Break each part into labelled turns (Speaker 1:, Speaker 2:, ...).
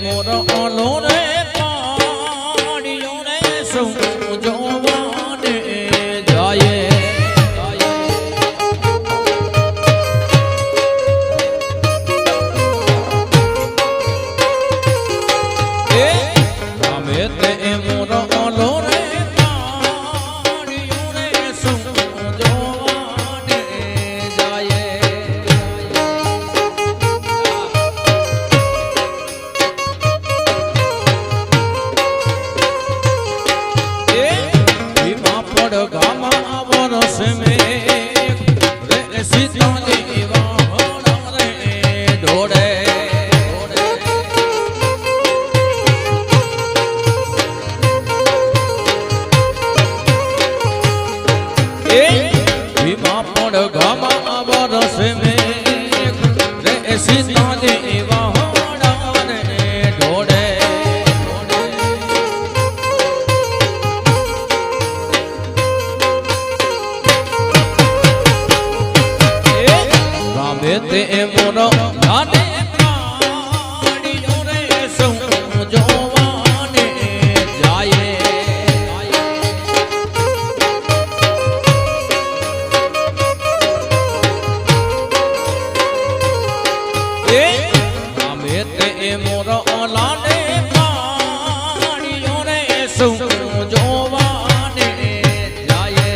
Speaker 1: મોર ઓલો રે પાડ્યો રે સૌ જોવાને જાય તે મોરો ગાને પાડ્યો રે સૌ જોવાને જાય અમે તે મોરો લાને પાડ્યો રે સૌ જોવાને જાય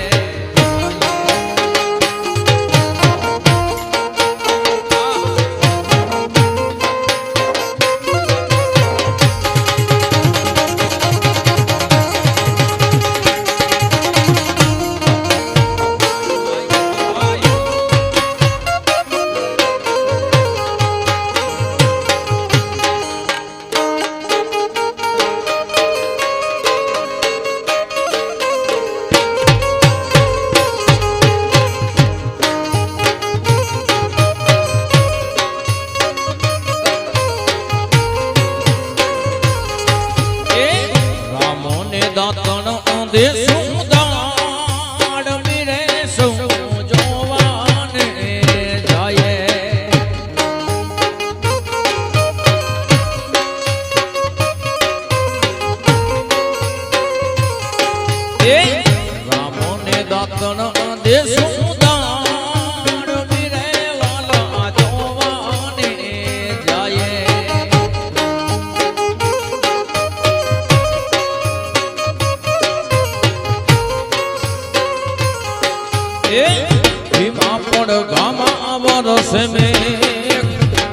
Speaker 1: વરસ મેં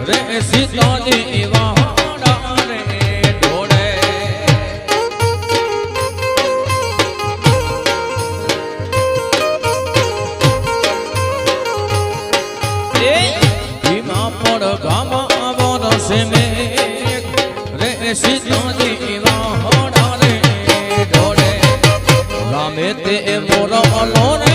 Speaker 1: રે સીતાજી વાહડા રે ઢોળે ભીમા પડ ગામા વરસ મેં રે સીતાજી વાહડા રે ઢોળે ગામે તે મોર ઓલો રે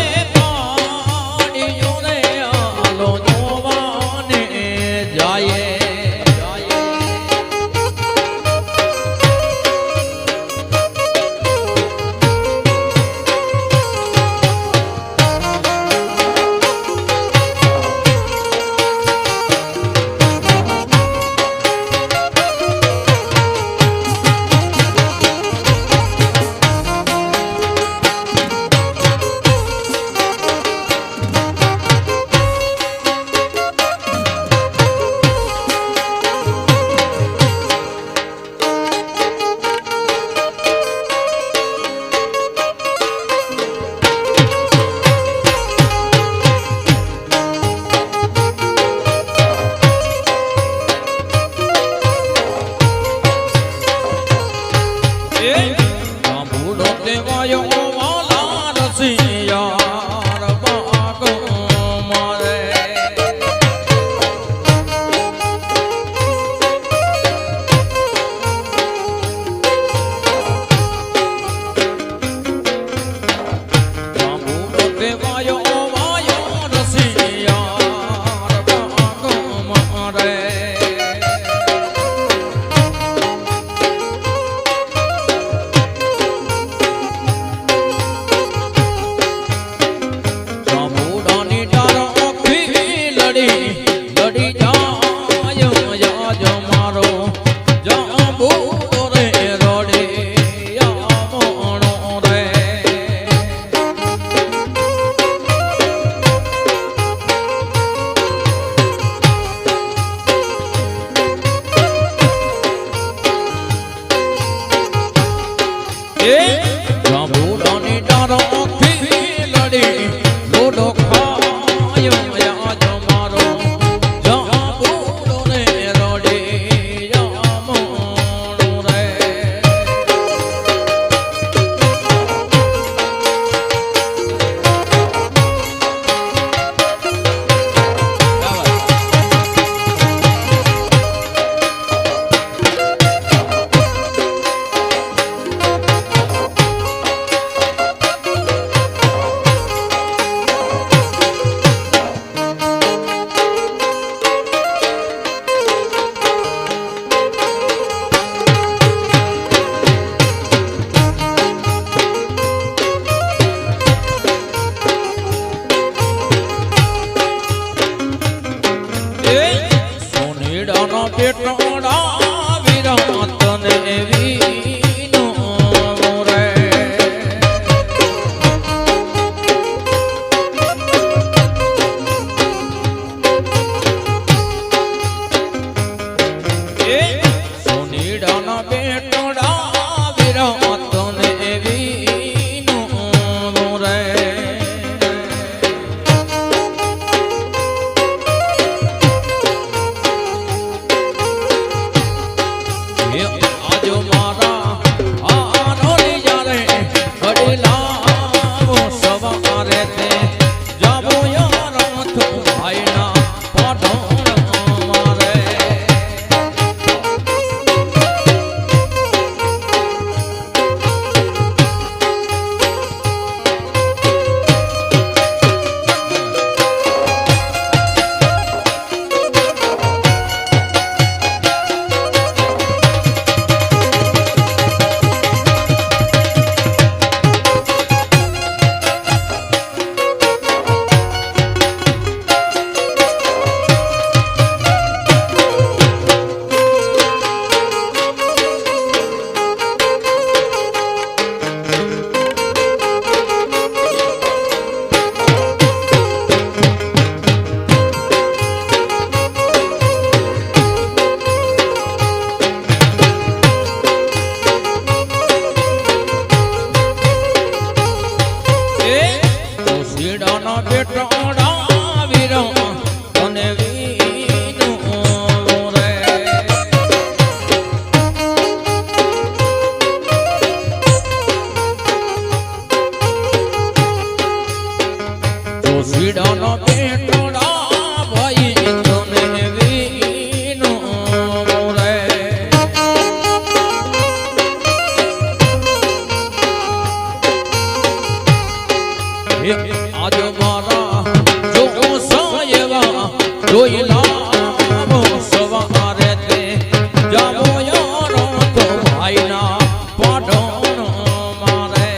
Speaker 1: પેટોડા વિરાતને વીનો રે એ સોનીડાના પેટોડા વિરાતને વીનો રે આજો મારા આનોની જારે કડેલા સવારે તે જાબો યાર તો ભાઈના પાઠણ મારે સીડાના પેટોડા વીરો અને વીનો રે તો સીડાના પેટોડા ભાઈ અને વીનો રે આજો મારા જો સાયવા જોઈ લાવો સવારે તે જાવો યાર તો ભાઈના પાડોનો મારે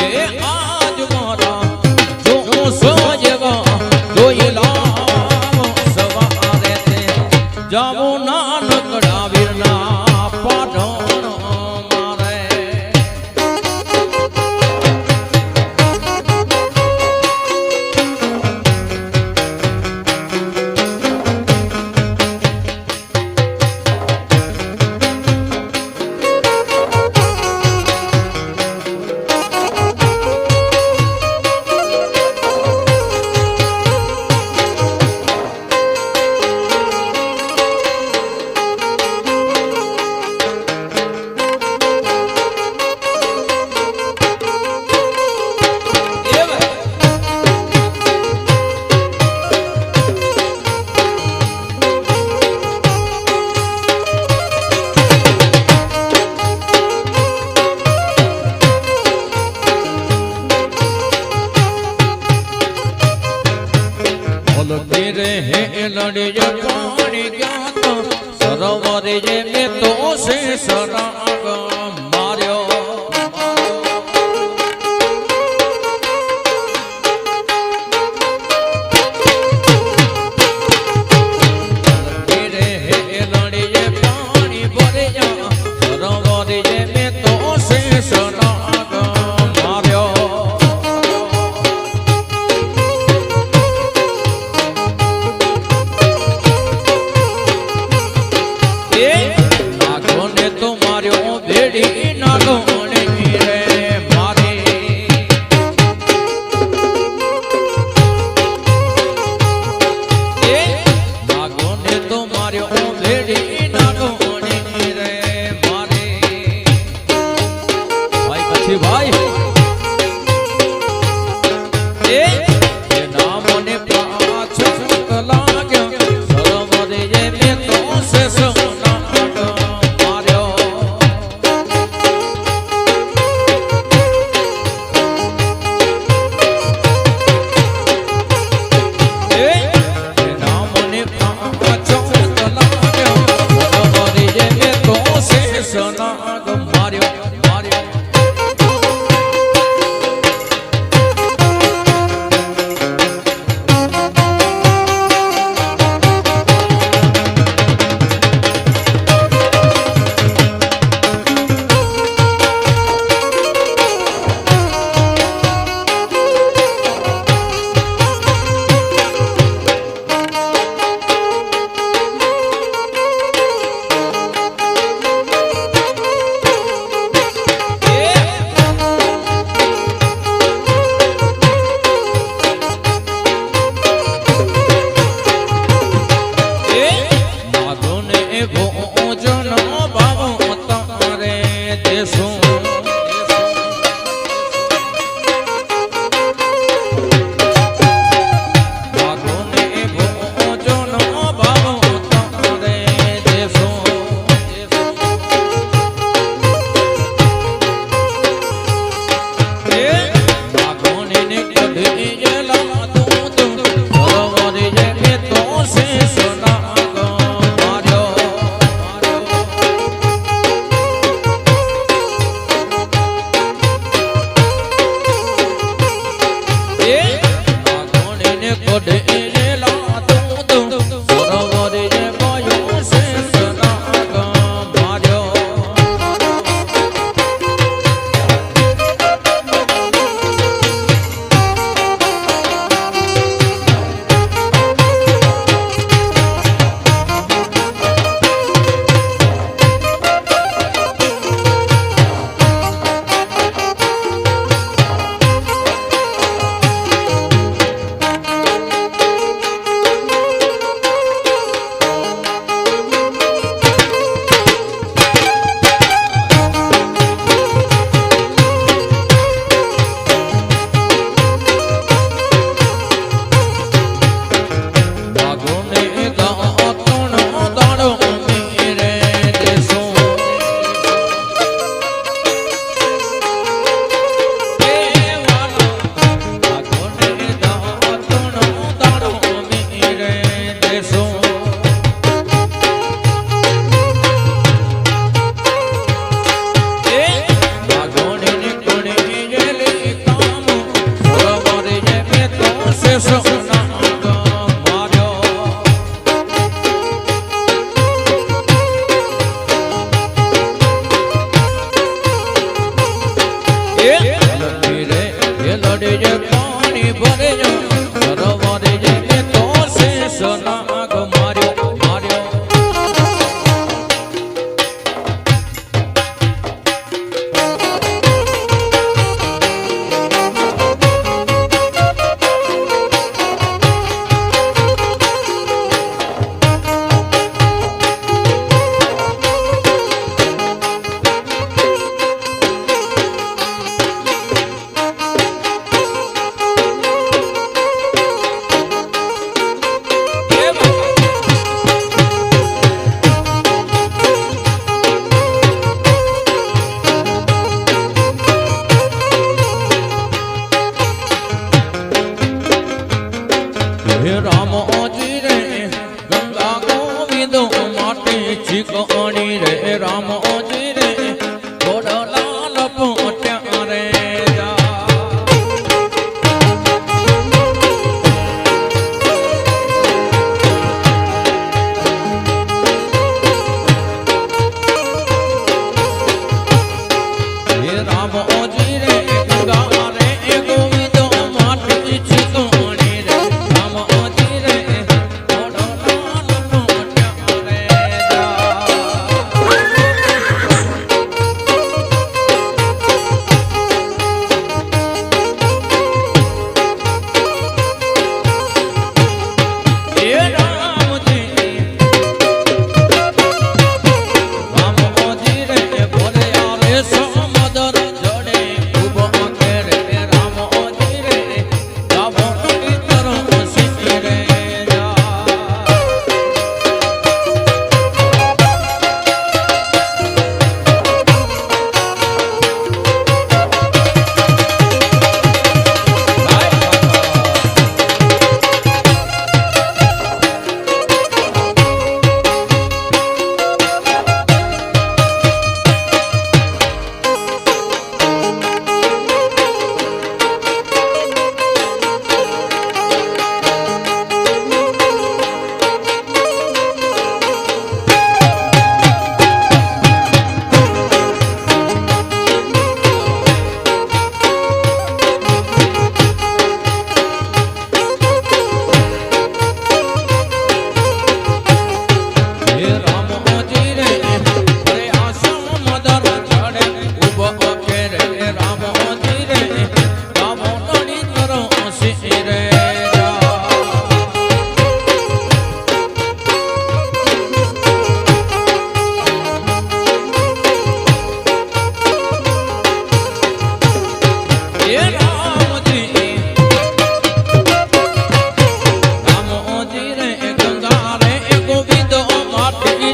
Speaker 1: એ આજ મારા જો સાયવા જોઈ લાવો સવારે તે જાવો નાનકડા વીરના પાટણ મારે હે લડજો પાણી ક્યાં તો સરોવરે જે મેં તો સે સરાગ માર્યો હે લડજે પાણી ભર્યા સરોવરે જે મેં તો સે સરાગ માર્યો નાગોને તો માર્યો ભેડી નાગોને રે મારે નાગોને તો માર્યો ભેડી નાગોને રે મારે ભાઈ પછી ભાઈ એ નામને પાછળ લાગ્યો સરોવરે જે મેં તો સે નામને પાછળ લાગ્યો ગોવિંદો માટે ચીકણી રે રામોજી રે ઘોડલા લપટ્યા રે રામોજી રે ગંગા રે ગોવિંદો માટે ચીકણી રે રામોજી રે ઘોડલા લપટ્યા રે ગોવિંદો માટે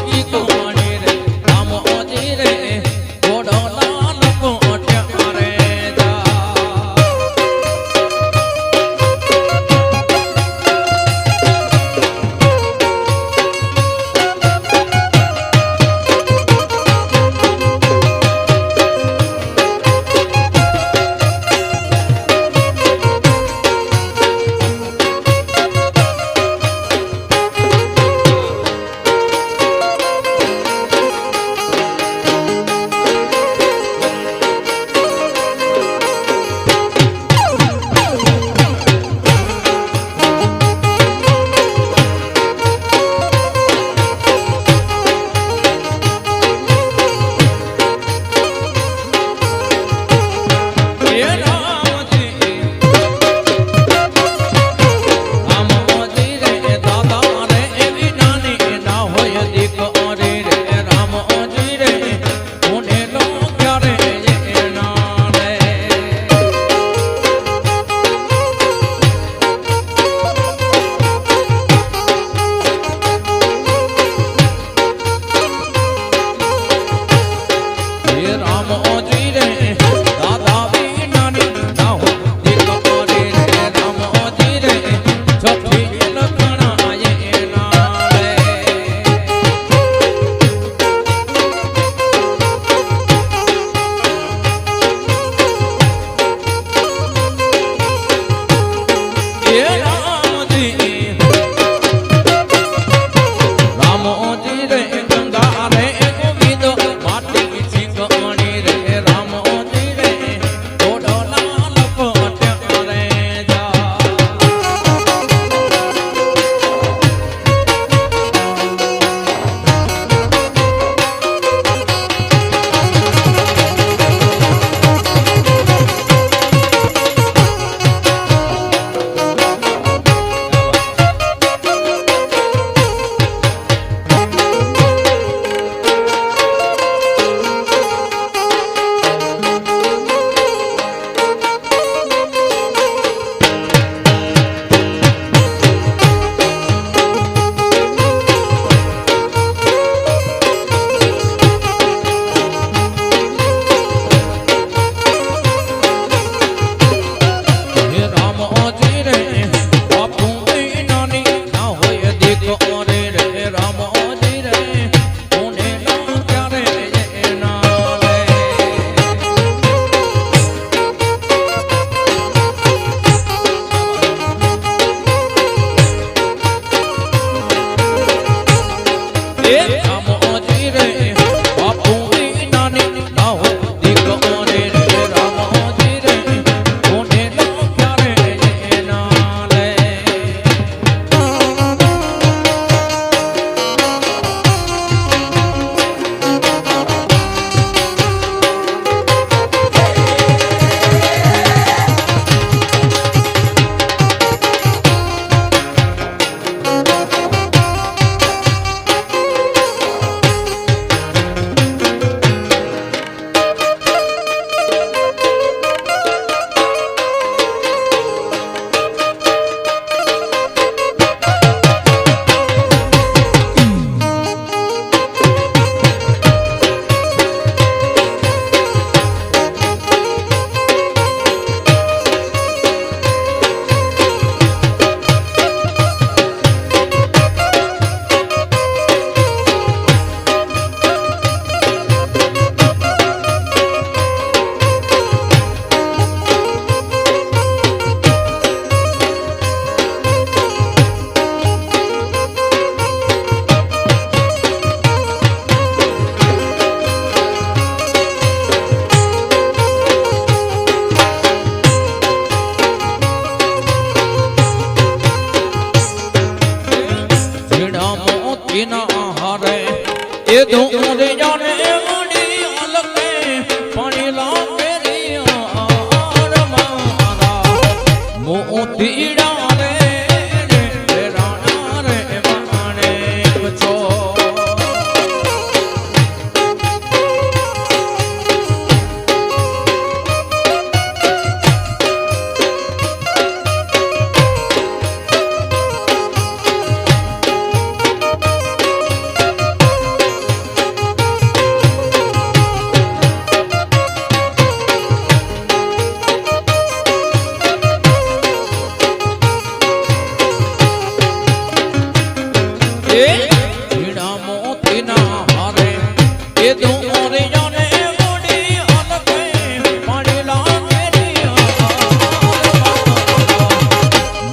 Speaker 1: એ રામજી રે બાપુ નાની ના હો દીકરે રે રામજી રે કોને નો ક્યારે ના લે એ ધૂરે જાને મણી અલકે પાણી લાગે રે મારા મોતીડા રે રાણા રે માણે છો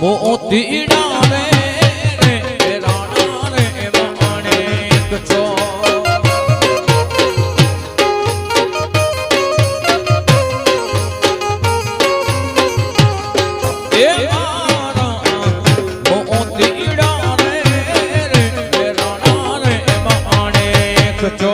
Speaker 1: મોતીડા રે રાણા રે માણેક છો એ મારા મોતીડા રે રાણા રે માણેક છો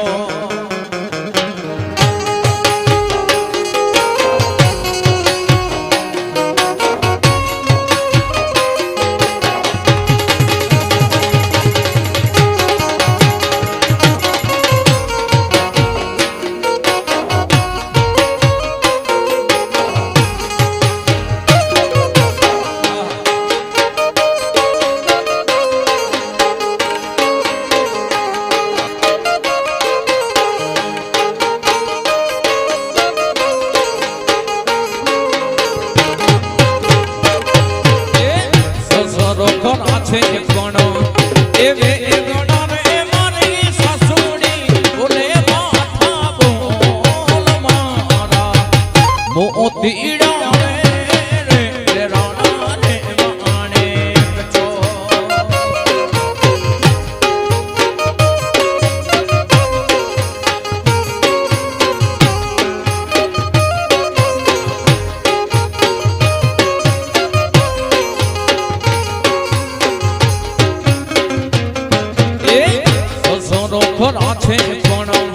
Speaker 1: મોતીડા રે રાણા રે માણેક છો એ સસરો ખરા છે પણ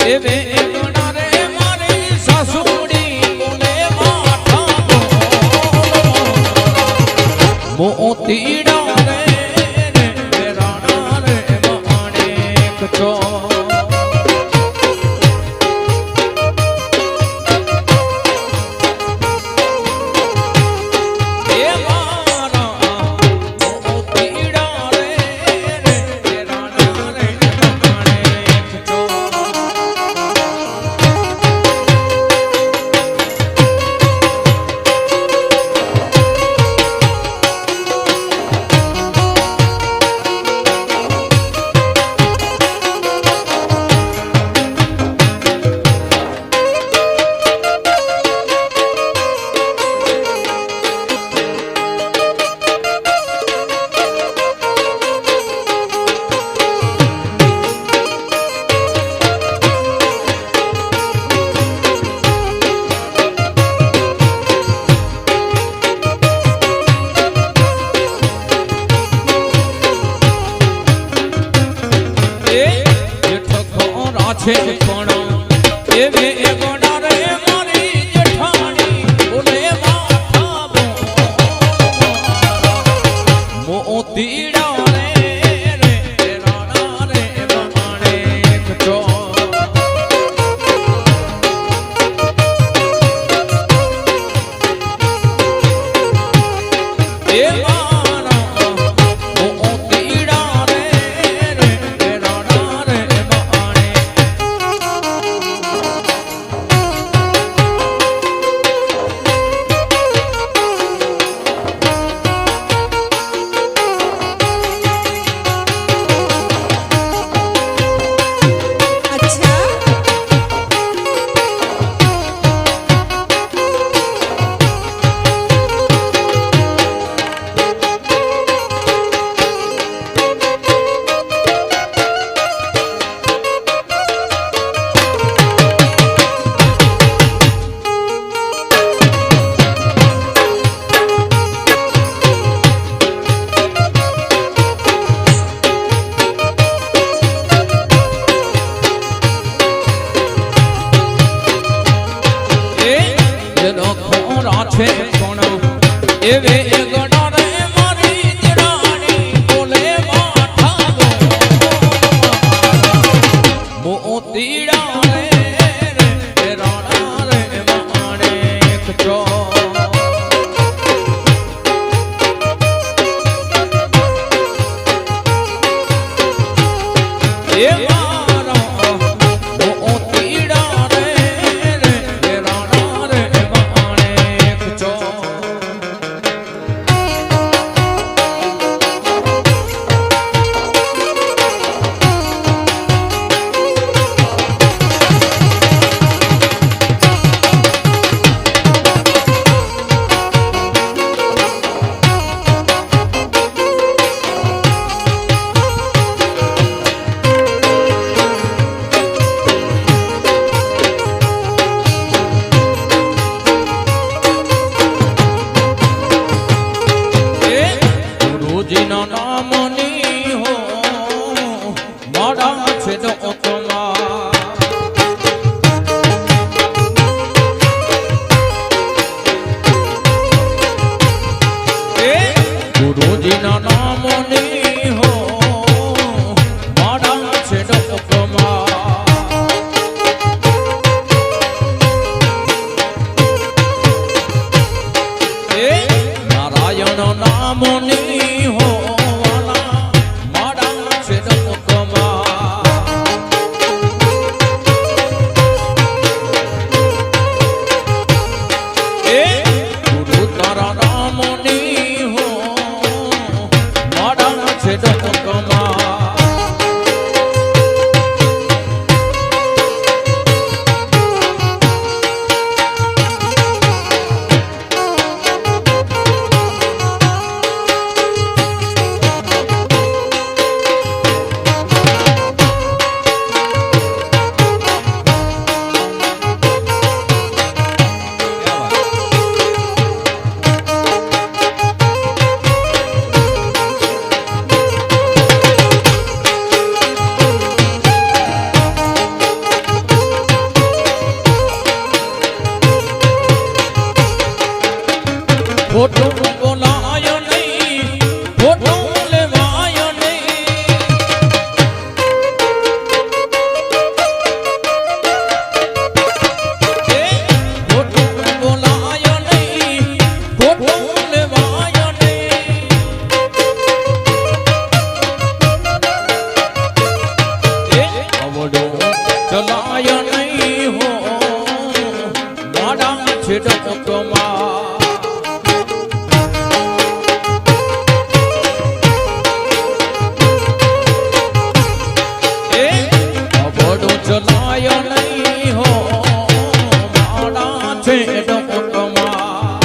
Speaker 1: એવે ગણા રે મારી સાસુડી મોતીડા રે રાણા રે માણેક છો એ મારા મોતીડા રે રાણા રે માણેક છો છે પણ એવે ગોડા રે મારી જેઠાણી બોલે માથા મોતીડા રે રાણા રે માણે કચો એ મારા મોતીડા રે રાણા રે માણે છે કોણ એવે ગણા રે મારી જેઠાણી બોલે માથા મોતીડા રે રાણા રે માણે કચો એ મારા મોતીડા રે રાણા રે માણે કચો ગુરુજીના નામની હો મારા છે ડોકમાં ગુરુજીના નામની હો મારા છે ડોકમાં નારાયણ નામની હો મારા છે ડોકમાં ગુરુ તારા નામની હો મારા છે ડોકમાં ફોટો બોલાયો નહીં ફોટો લેવાયો નહીં ફોટો બોલાયો નહીં ફોટો લેવાયો નહીં અવડો ચલાયો નહીં હો મારા છે ડોકમાં ચલાયો નહીં હો મારા છે ડોકમાં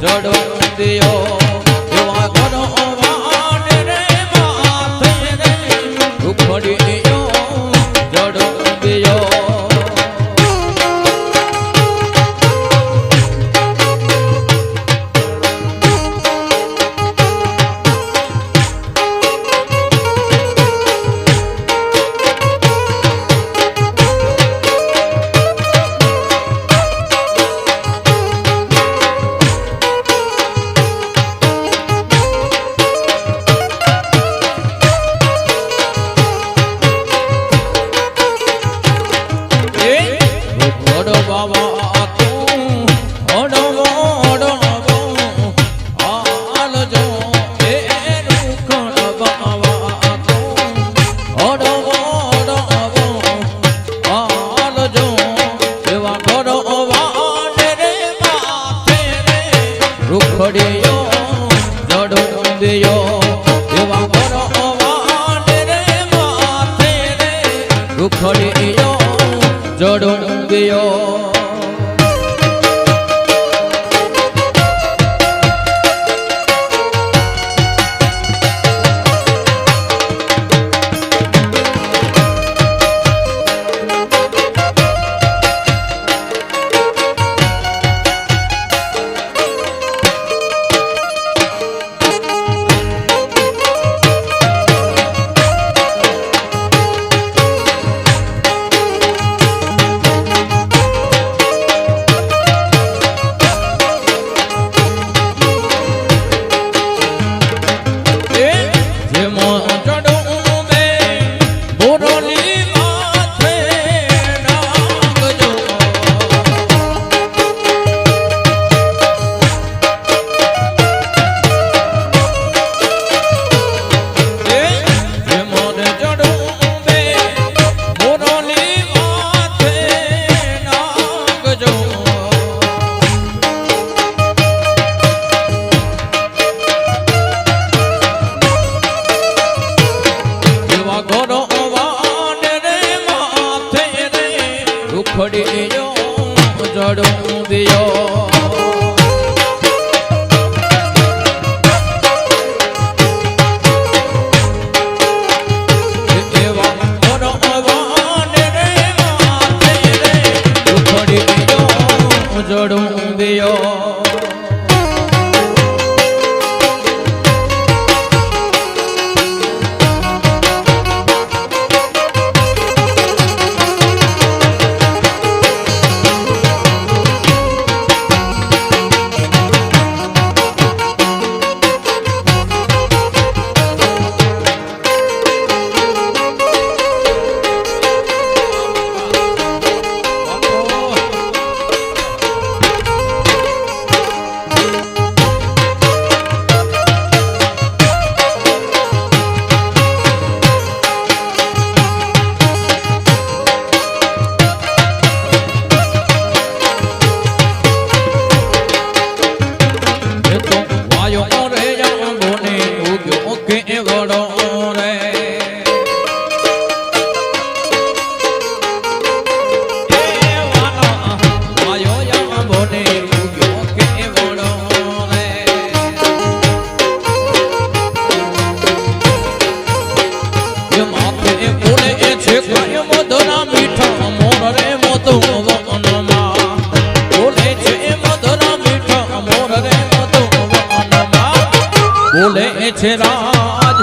Speaker 1: જડો દિયો એવા ઘરો વાને રે માથે રે ઉખડીયો જડો દિયો જડો દિયો ઉખડીયો જડો દિયો જડું દિયો બોલે છે રાજ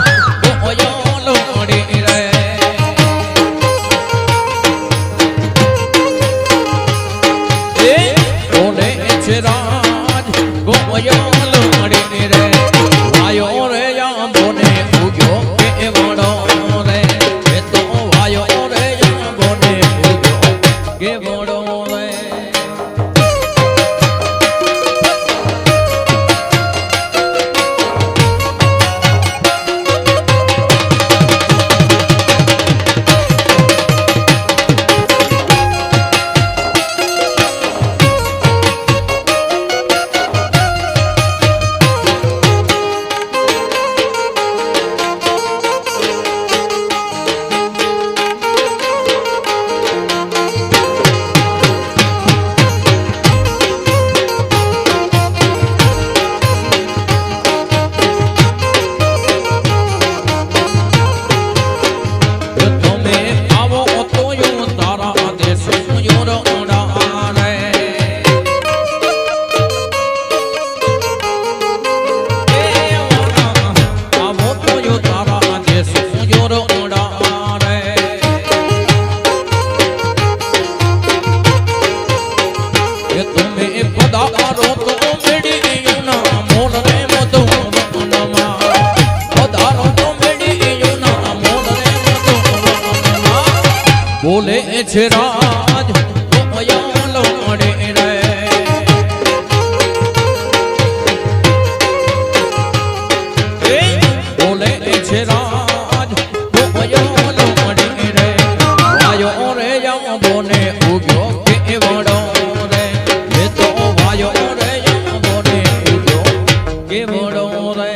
Speaker 1: ગોયો લોડી રે બોલે છે રાજ ગોયો લોડી રે વાયો રે યા બોને ઉગ્યો કે વડો રે એ તો વાયો રે યા બોને ઉગ્યો કે વડો રે મેડીયુના મોલ રે મધુ વનમાં પધારો તો મેડીયુના મોલ રે મધુ વનમાં બોલે છે રાજ ગોયલો મળે રે બોલે છે રાજ ગોયલો મળે રે વાયો રે યાબોને ઉગ્યો કે વડો રે એ તો વાયો રે યાબોને ઉગ્યો કે વડો રે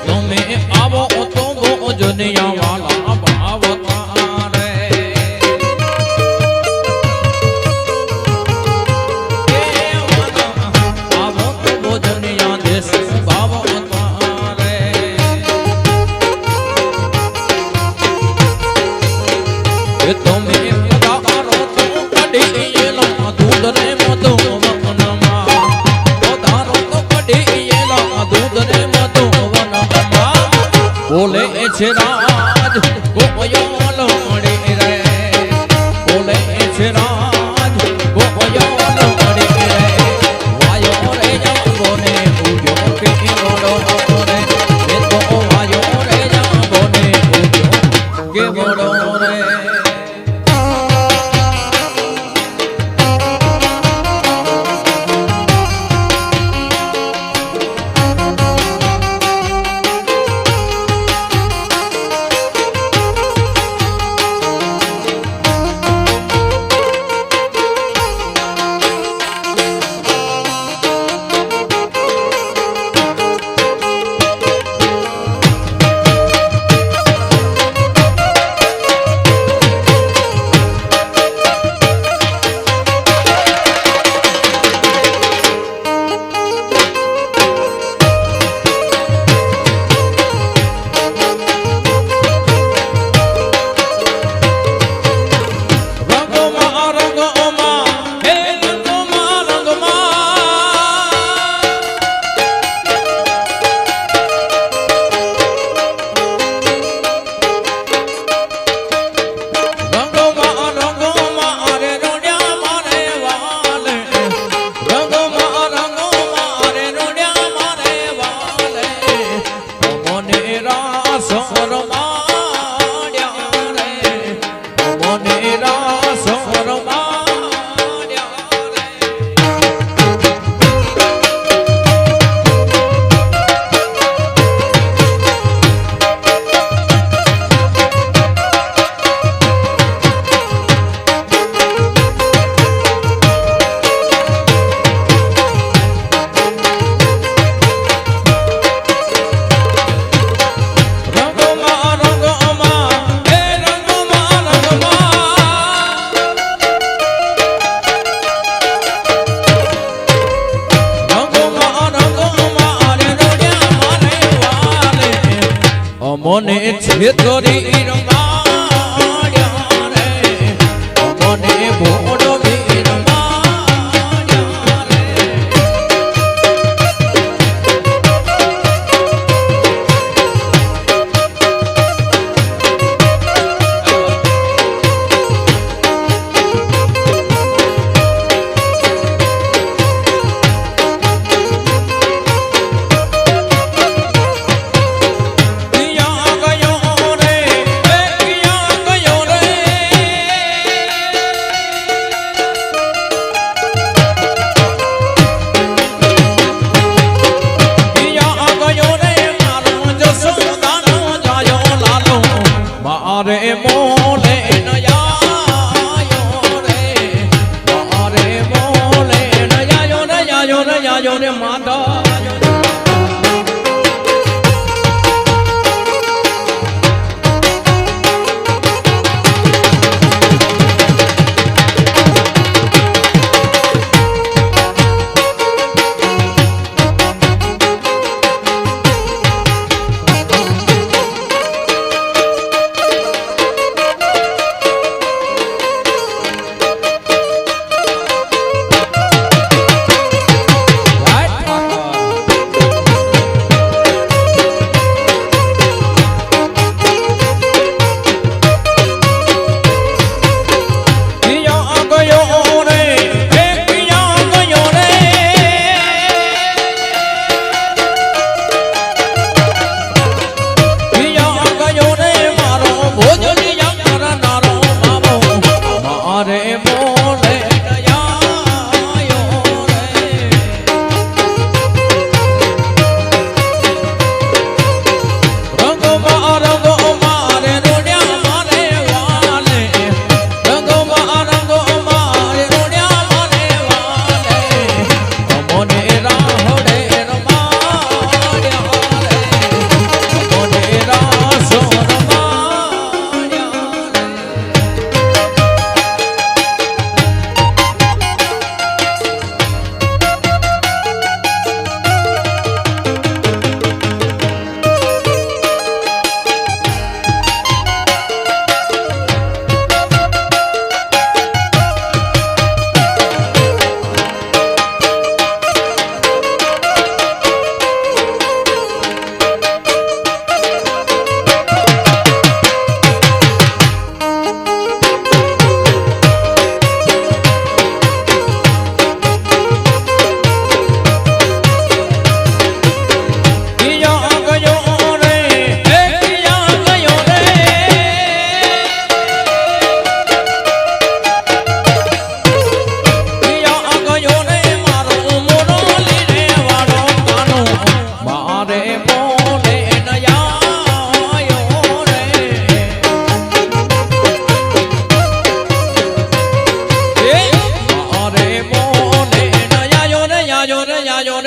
Speaker 1: તમે આવો તો ગોજનિયા વાલા ભાવતા રે આવો તો ગોજનિયા દેશ ભાવતા રે તમે પધારો તો કઢીએલા દૂધ રે મધુ વનમાં પધારો તો કઢીએલા દૂધ રે મધુ બોલે છે રાજ ગોયલો મળે રે બોલે છે રાજ ગોયલો મળે રે વાયો રે જાબોને ઉગ્યો કે વડો રે એ તો વાયો રે જાબોને ઉગ્યો કે વડો રે મને છેતરી રમાડ્યા રે મને ભોળો રમાડ્યા રે મારે મોલે નયાયો રે મારે મોલે નયાયો રે માતા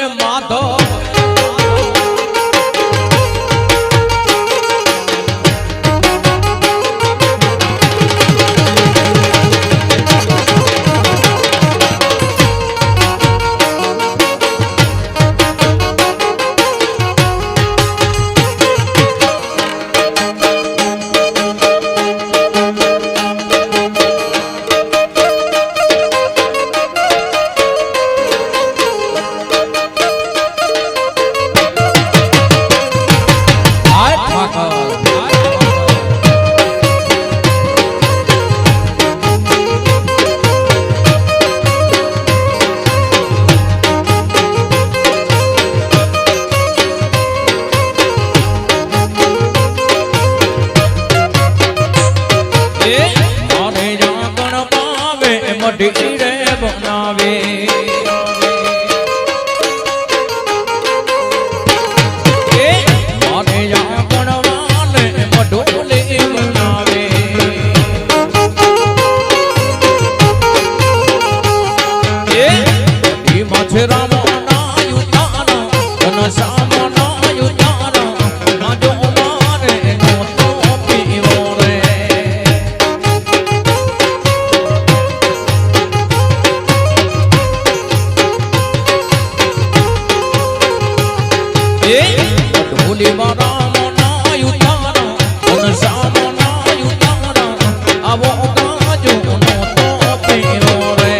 Speaker 1: રે માધવ મઢી રે બનાવે મારે ગણવાને મઢોલે બનાવે માછે રામ નાયું તારા ઘનશ્યામ નાયું તારા નાજો મારે નો તો પીવો રે ઢોલી રામ નાયું તારા ઘનશ્યામ નાયું તારા આવો ગાજો નો તો પીવો રે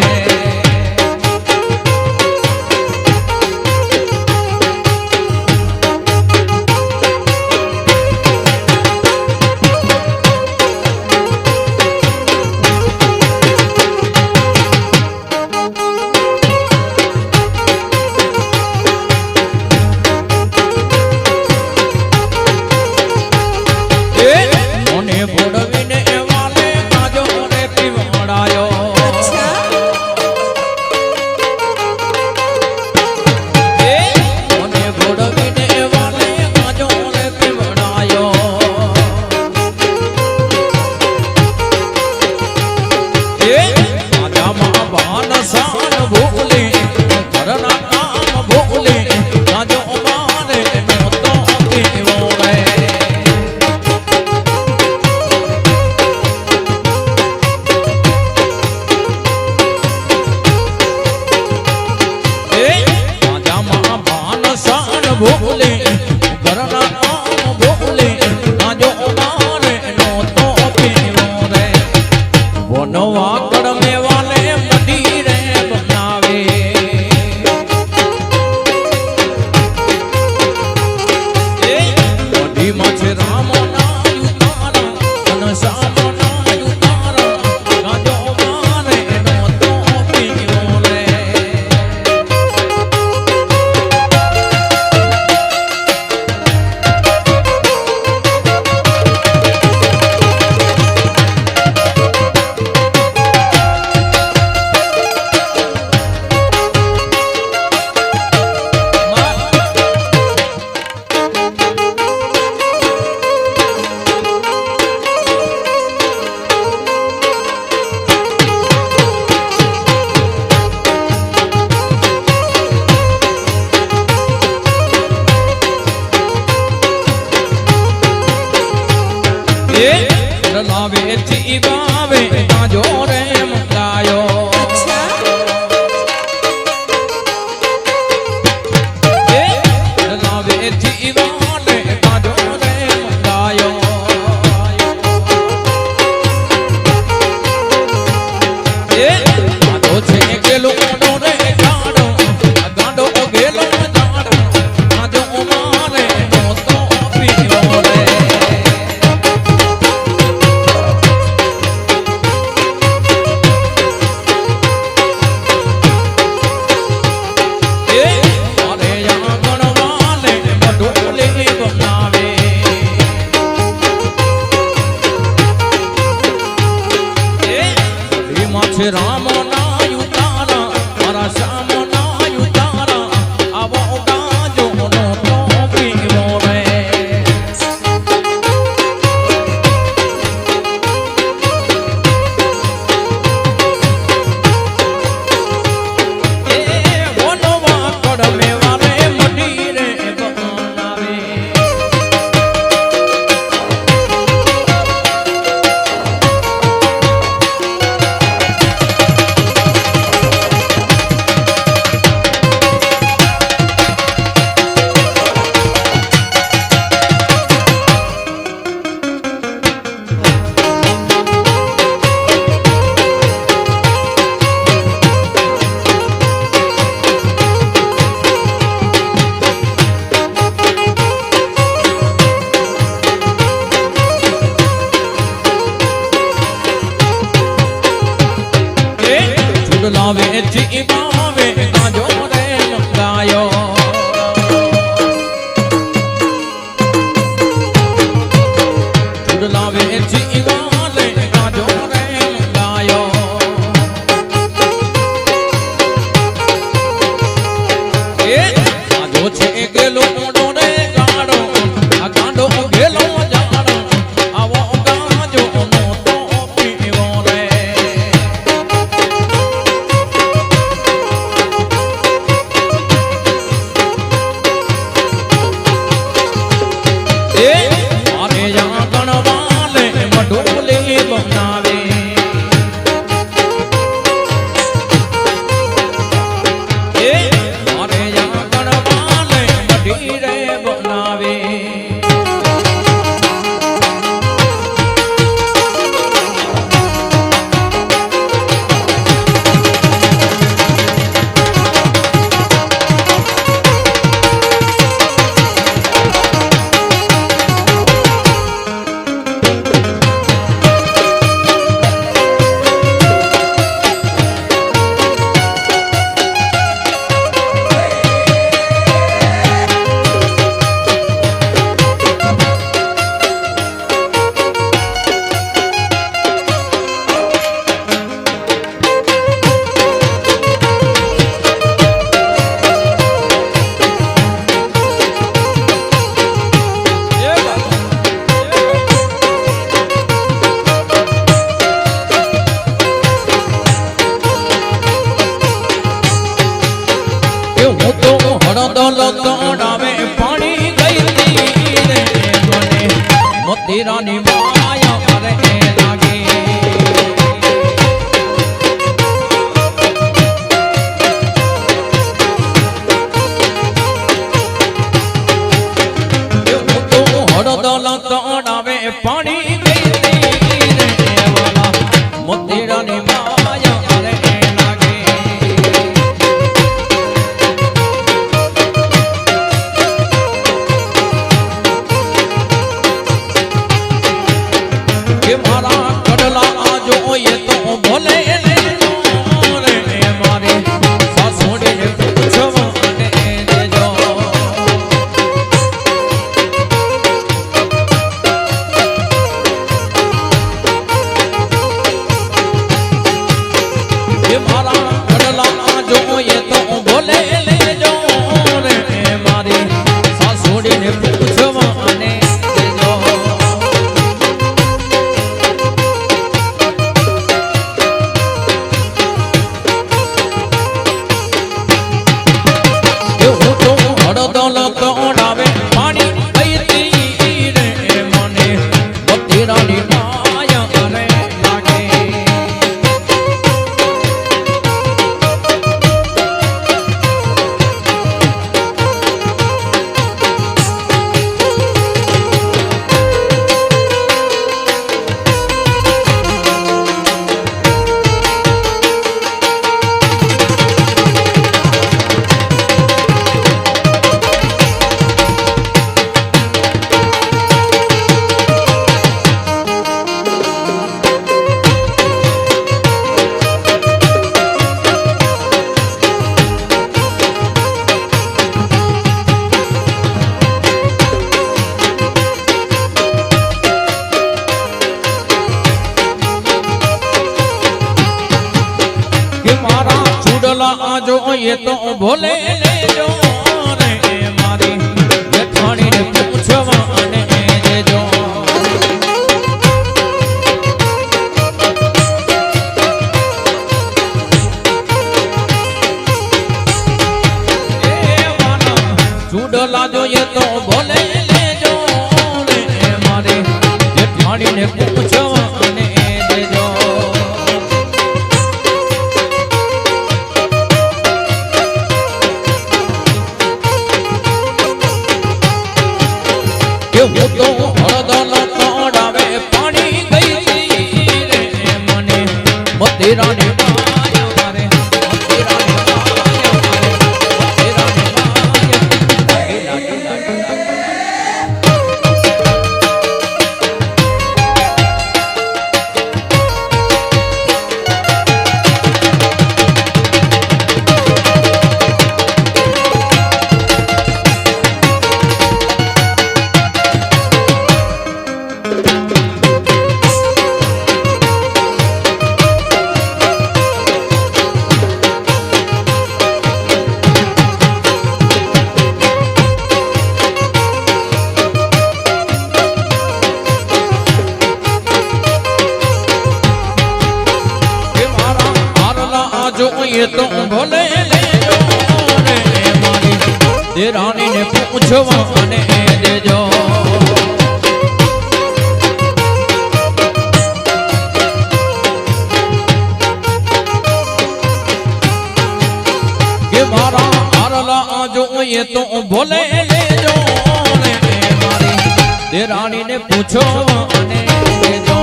Speaker 1: ભોલે ઘરના કામ ભોલે નાજો મારે નો તો પીવો રે વનવા કડમે વાલે મઢી રે બનાવે મઢી માં છે રામ નાયું તારા ઘનશ્યામ નાયું તારા નાજો મારે નો તો પીવો રે લાવે થી ગાવે ગાજો રે મંગાયો લાવે થી ગાવે ગાજો રે મંગાયો ગાજો છે ગેલો રે ગાડો ગાડો ગેલો ગાડો ગાજો મારે નો તો પીવો રે ચૂડલાવે જીવાવે ગાજો રે ગાયો ચૂડલાવે જીવાલે ગાજો રે ગાયો એ ગાજો છે ગેલો મોડો રે ગાડો આ ગાડો ગેલો જાડો આવો ગાજો નો તો પીવો રે એ મારે યા ગણવાલે મઢોલી બનાવે એ મારે યા ગણવાલે મઢી રે બનાવે હું તો હળદલ તોડાવે પાણી ગઈ રે મને મોતીરાની માયા રે લાગે હું તો હળદલ તોડાવે પાણી ગઈ રે વાલા મોતીરાની માયા રે લાગે કે મારા કડલા જોઈએ તો ભલે રે મારે સાસોડીને પૂછવા દેજો કે મારા કડલા જોઈએ તો ભલે લેજો રે મારી સાસોડીને પૂછવા દેજો હળદલ તોડાવે પાણી ગઈ રે મને મોતીરાની માયા રે લાગે ચૂડલા જોઈએ તો ભોલે લેજો રે મારી જેઠાણીને પૂછવા દેજો ચૂડલા જોઈએ તો ભોલે લેજો રે મારી જેઠાણીને પૂછવા દેજો હું તો હળદલ તોડાવે પાણી ગઈ રે મને મોતીરાની માયા રે મોતીરાની માયા રે મોતીરાની માયા તો ભલે લેજો રે મારી દેરાણીને પૂછવા અને દેજો કે મારા હારલા જોઈએ તો ભલે લેજો રે મારી દેરાણીને પૂછવા અને દેજો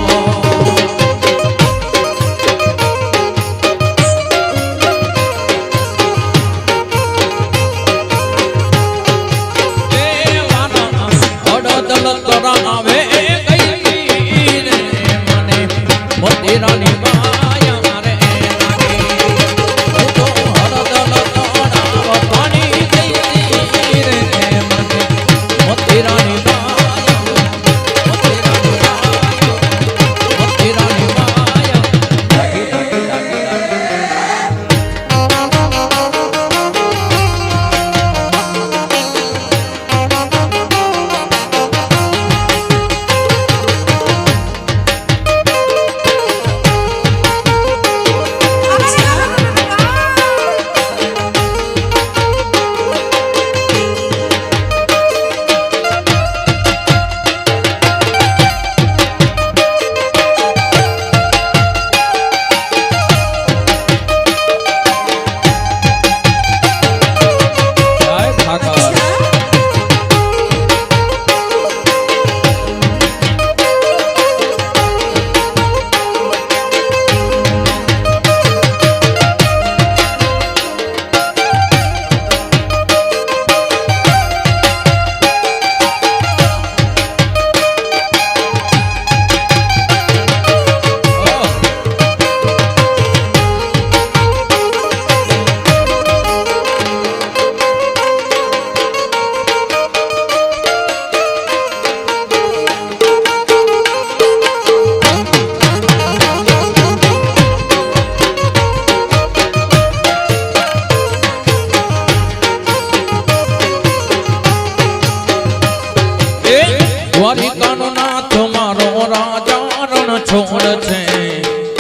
Speaker 1: દ્વારિકાનો નાથ મારો રાજા રણ છોડ છે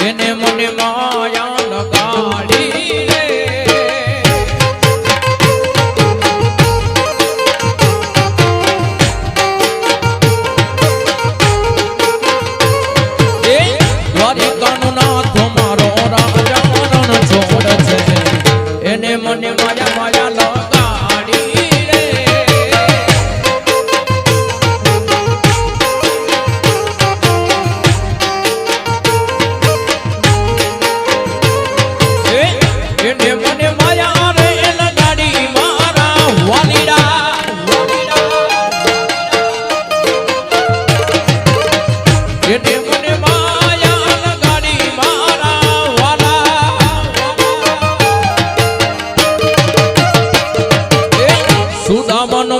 Speaker 1: એને મને માયા લગાડી રે દ્વારિકાનો નાથ મારો રાજા રણ છોડ છે એને મને માયા માયા લગાડી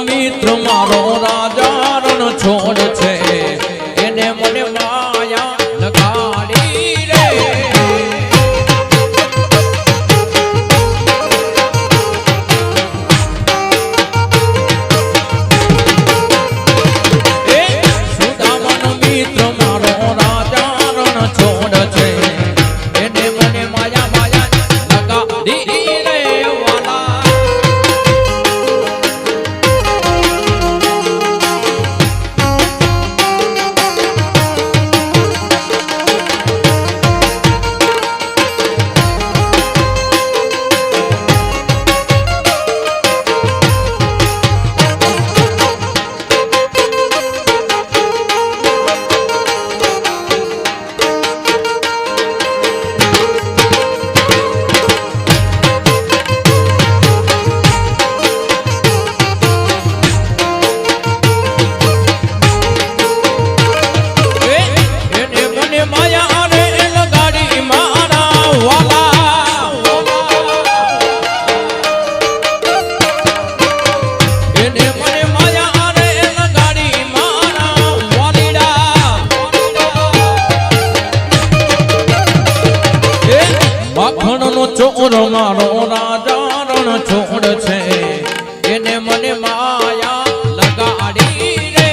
Speaker 1: મિત્ર મારો રાજા રણ છોડ છે એને મને માયા લગાડી રે સુદામાનો મિત્ર મારો રાજા રણ છોડ છે એને મને માયા માયા લગાડી રે ચોર મારો રાજા રણ છોડ છે એને મને માયા લગાડી રે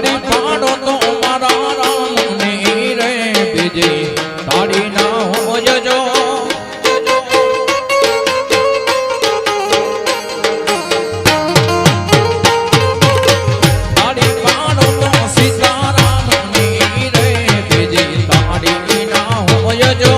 Speaker 1: તાળી પાડો તો મારા રામની રે બીજી તાળી ના હોય જો તાળી પાડો તો સીતારામની રે બીજી તાળી ના હોય જો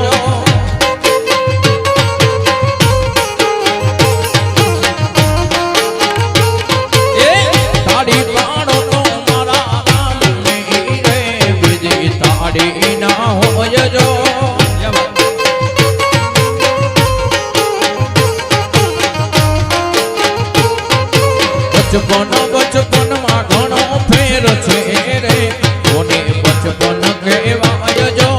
Speaker 1: બચપન માં ઘણો ફેર છે રે કોને બચપન કહેવાય જો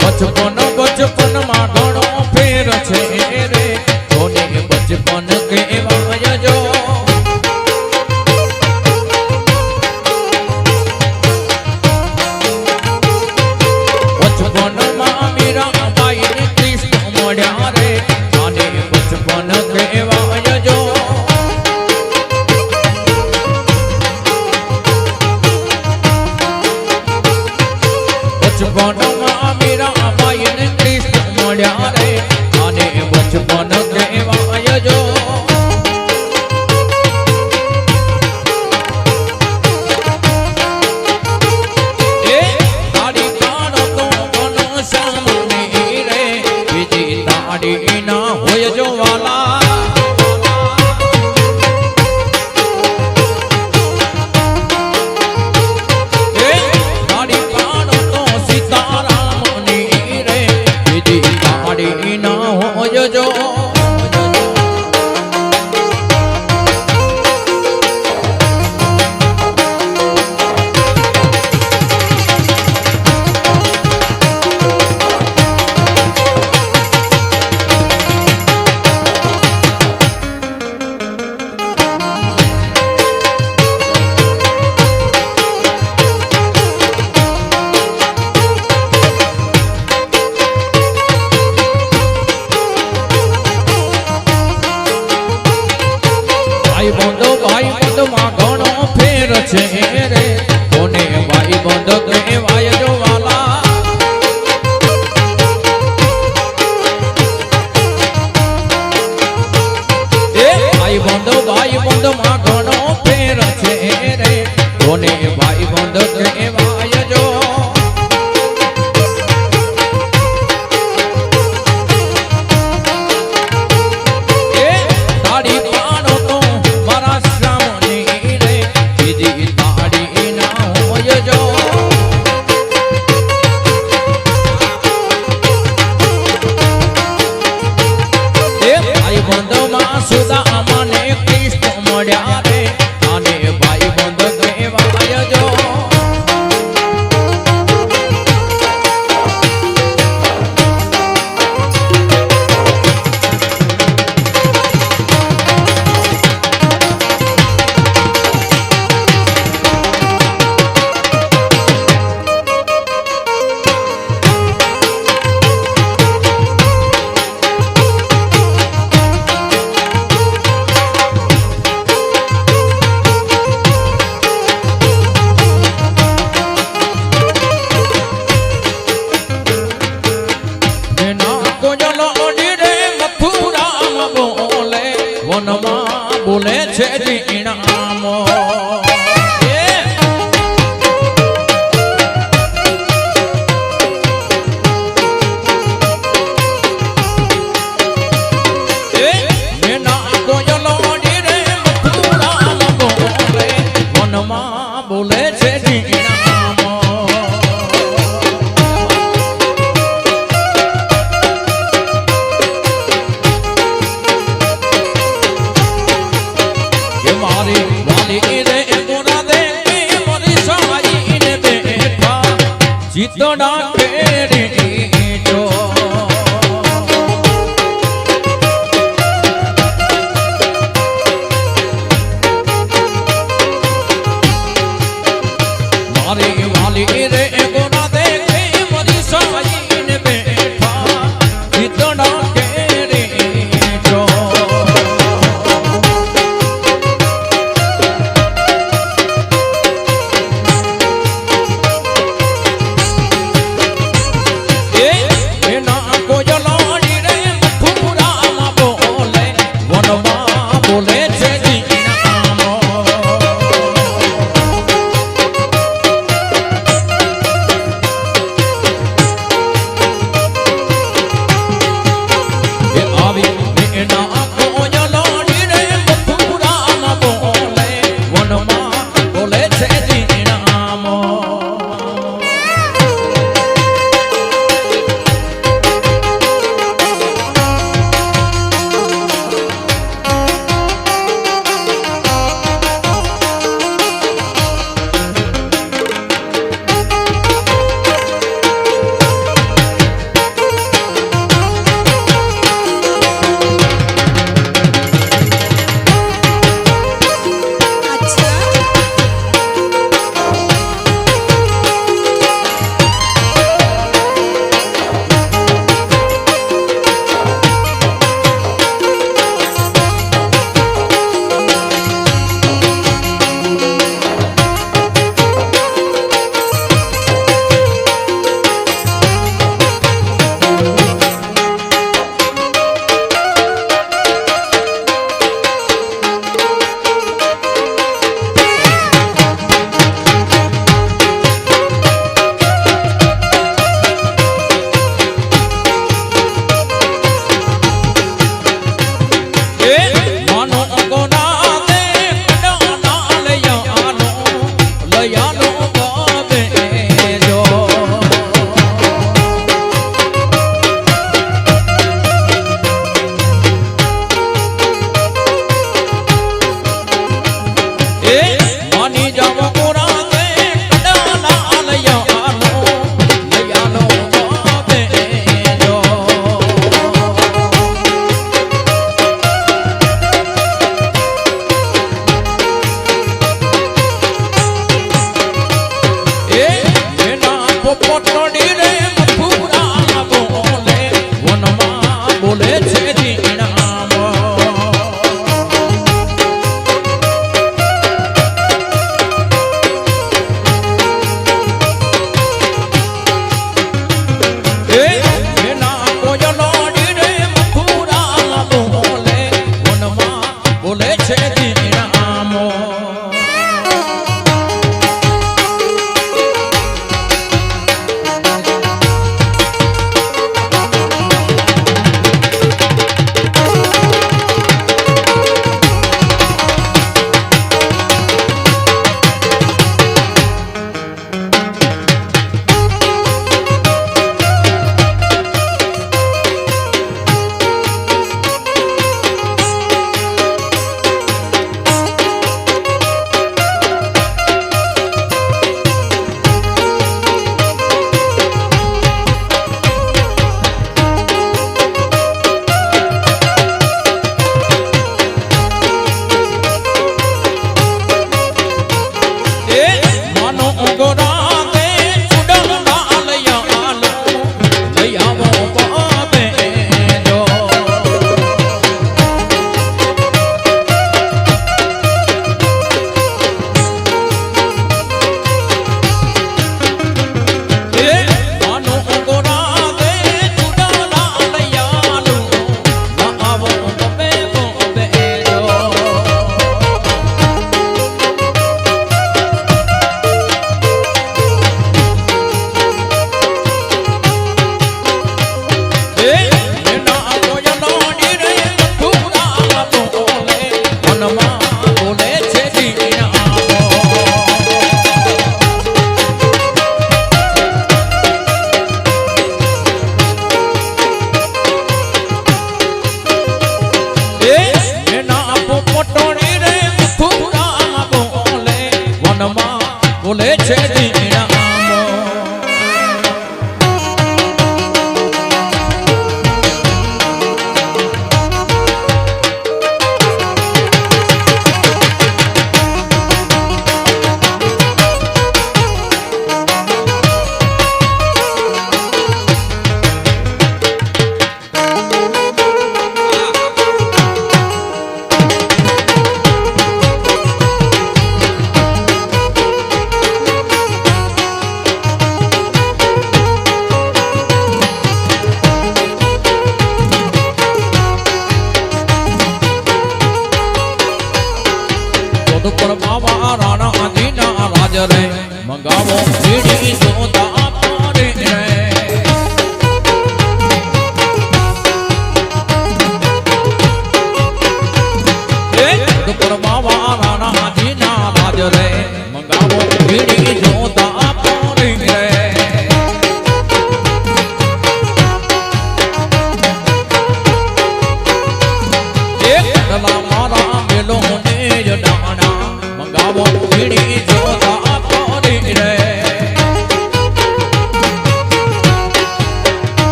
Speaker 1: બચપન માં ઘણો ફેર છે રે કોને બચપન કહેવાય જો બચપનમાં મીરાબાઈ ને કૃષ્ણ મળ્યા રે અને બચપન કહેવાય જો એ તાળી પાડો તો ઘનશ્યામની રે બીજી તાળી ના હોય જો વાલા જો ભાઈ બંધ માં ઘણો ફેર છે રે કોને ભાઈ બંધ કહેવાય જો વાલા એ ભાઈ બંધ માં ઘણો ફેર છે રે કોને ભાઈ બંધ કહેવાય જો સુદામા ને કૃષ્ણ મળ્યા રે અને ભાઈ બંધ કહેવાય જો વનમાં બોલે છે જીણામો વનમાં બોલે છે જીણામો ચિતડા કેરી જો મારી વાલી રે ગોરા દેખે મારી સાઈ ને બેઠા ચિતડા કેરી જો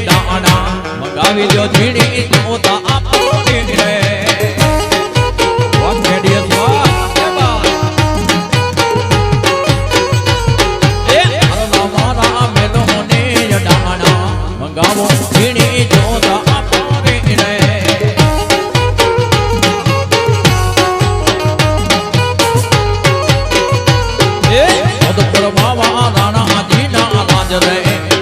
Speaker 1: ડાણા મંગાવી લ્યો ઝીણી જોતા આપોને રે વાઘેડિયા સ્વાહ એ હરલા મારા મેલોને ડાણા મંગાવો ઝીણી જોતા આપોને રે એ અદપુર બાવા રાણા જીના રાજ રે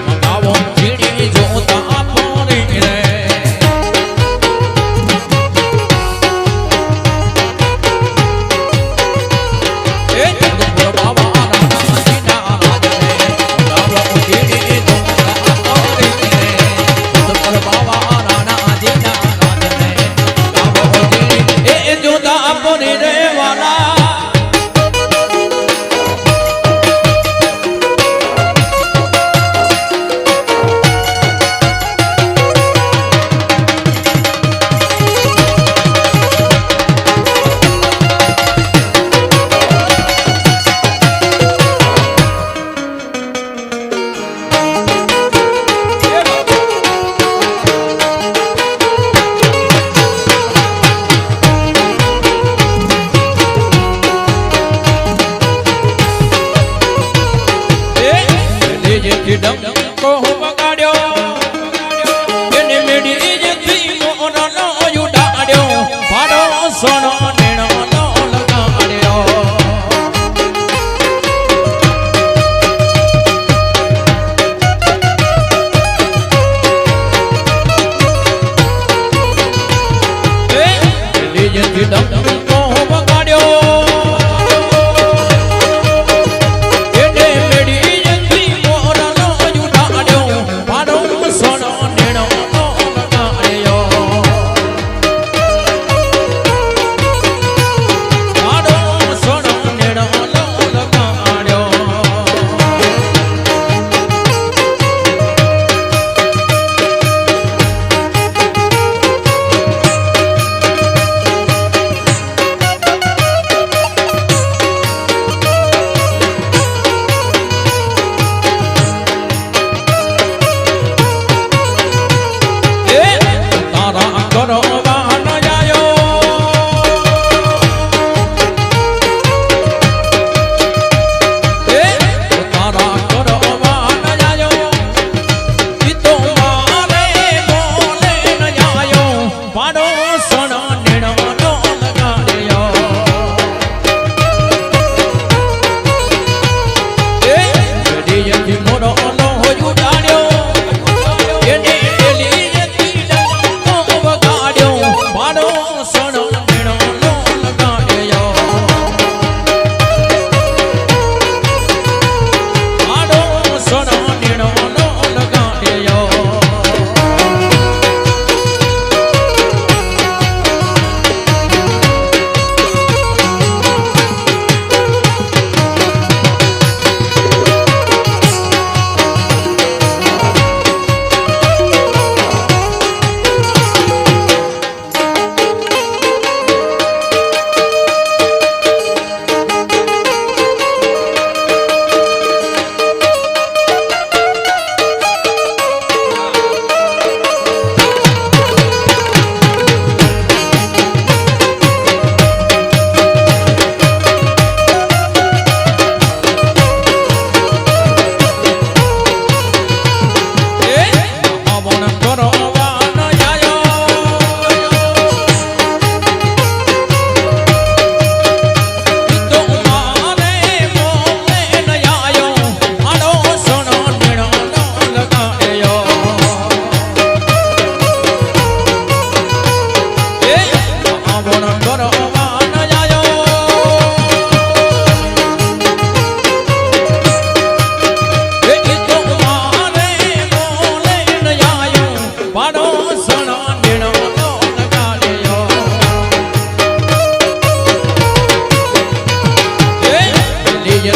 Speaker 1: મંગાવો ઝીણી જોતા આપોને રે એ અદપુર બાવા રાણા જીના રાજ રે મંગાવો ઝીણી જોતા આપોને રે અદપુર બાવા રાણા જીના રાજ રે મંગાવો ઝીણી એ જોતા આપોને રે વાલા ડંકો વગાડ્યો એને મેડી જેથી મોરનો ઉડાડ્યો પાડો સોનો નેણો નો લગાડ્યો એ મેડી જેથી ડંકો વગાડ્યો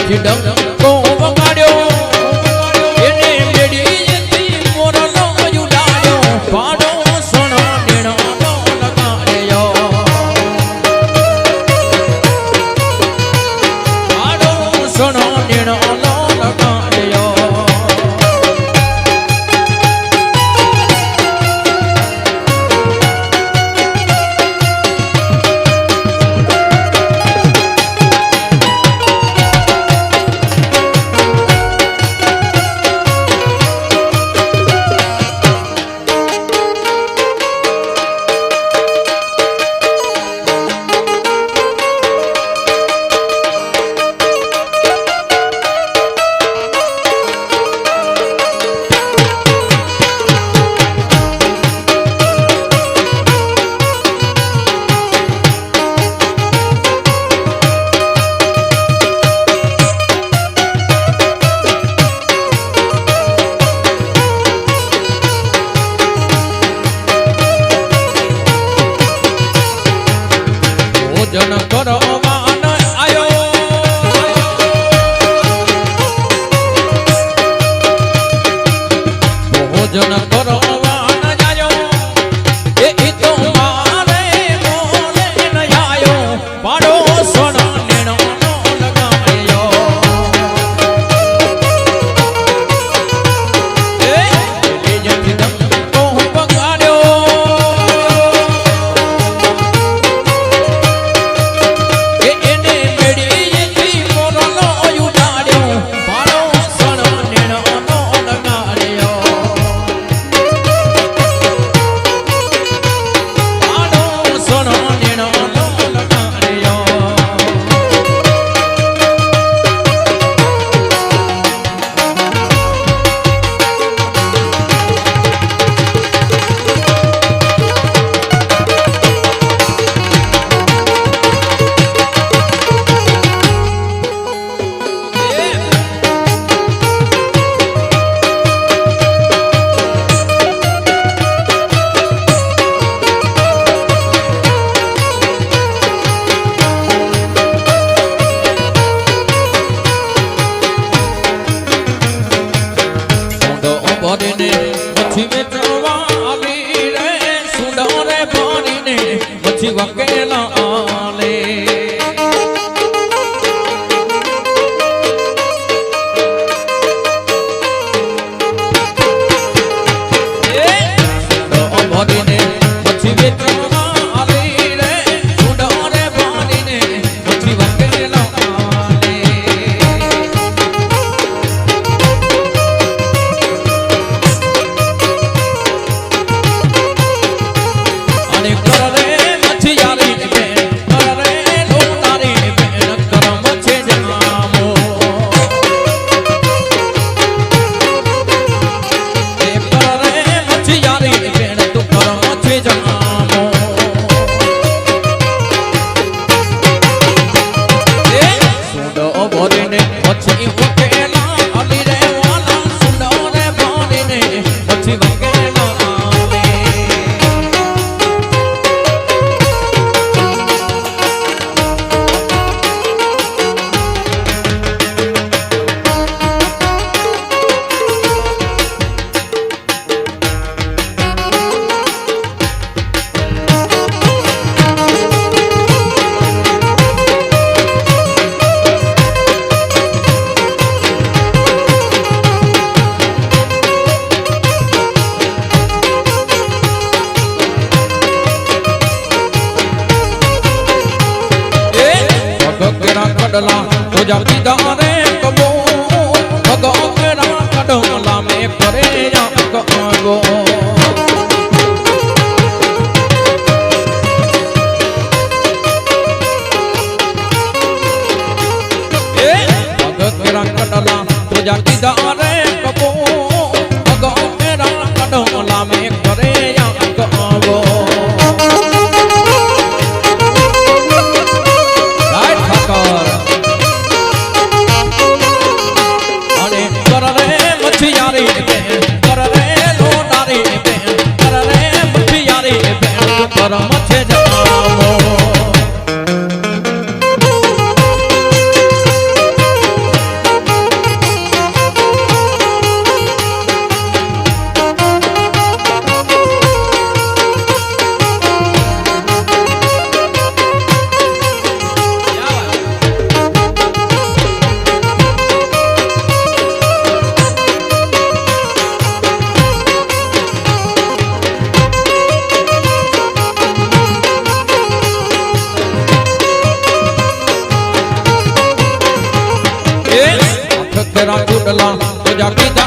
Speaker 1: ડંકો વગાડ્યો એને મેડી જેથી મોરનો ઉડાડ્યો પાડો સોનો નેણો લગાડ્યો પાડો સોનો નેણો લગાડ્યો ભોજન કરવાન આયો ભોજન કરવાન આયો એ તો મારે મોને ન આયો પાડો સોના નેણો લગાયો એ જતી દમ કો બગાડ્યો મચ્છી વેચવા આવી રે સુંડો રે ભરીને મચ્છી વકેલા આલે ભરીને મચ્છી વેચવા આવી રે સુંડો રે ભરીને મચ્છી વકેલા આલે કડલા તો જાતી દારે કબો ભગો કેરા કડલા મે કરે કગો એ ભગો કેરા કડલા તો જાતી દારે કબો ભગો કેરા કડલા મે કરે કગો કરમ છે જમાવો तेरा चुडला तो जाती